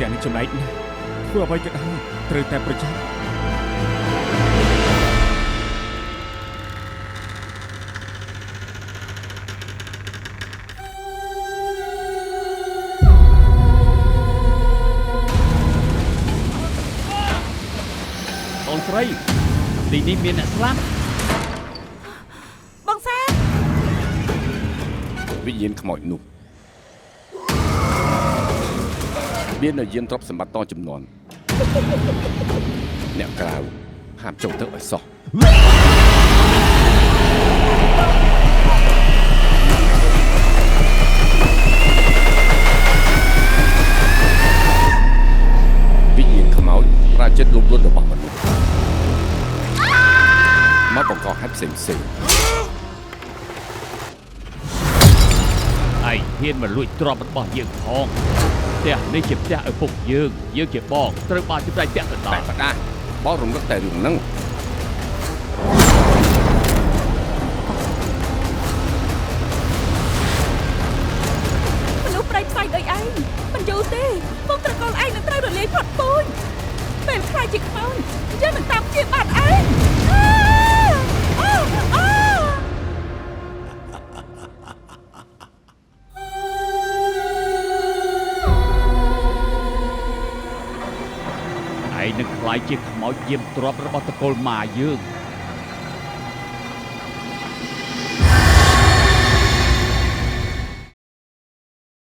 ទាំងនេះចំណែកណាស់ធ្វើអ្វីក៏ដោយត្រូវតែប្រយ័ត្នអូនស្រីទីនេះមានអ្នកស្លាប់បងសាវិញ្ញាណខ្មោចនោះមាននៅយានទ្រព្យសម្បត្តិតចំនួនអ្នកក្រៅហាមចូលទៅឲ្យសោះវិញ្ញាណខ្មោចប្រាជិតលុបលុនរបស់មនុស្សមកបង្កហេតុផ្សេងៗឯងហ៊ានមកលួចទ្រព្យរបស់យើងផងផ្ទះនេះជាផ្ទះឪពុកយើងជាបងត្រូវបានជាប្រៃផ្ទះទៅដល់តែបដាបងរំលឹកតែរឿងហ្នឹងមនុស្សប្រៃផ្សៃដូចឯងមិនយូរទេបងត្រកូលឯងនឹងត្រូវរលាយផុតពូជពេលខ្លាយជាខ្មោចយើងនឹងតាមជាបាត់ឯងឯងនឹងខ្លាយជាខ្មោចយាមទ្រព្យរបស់តកូលម៉ាយើង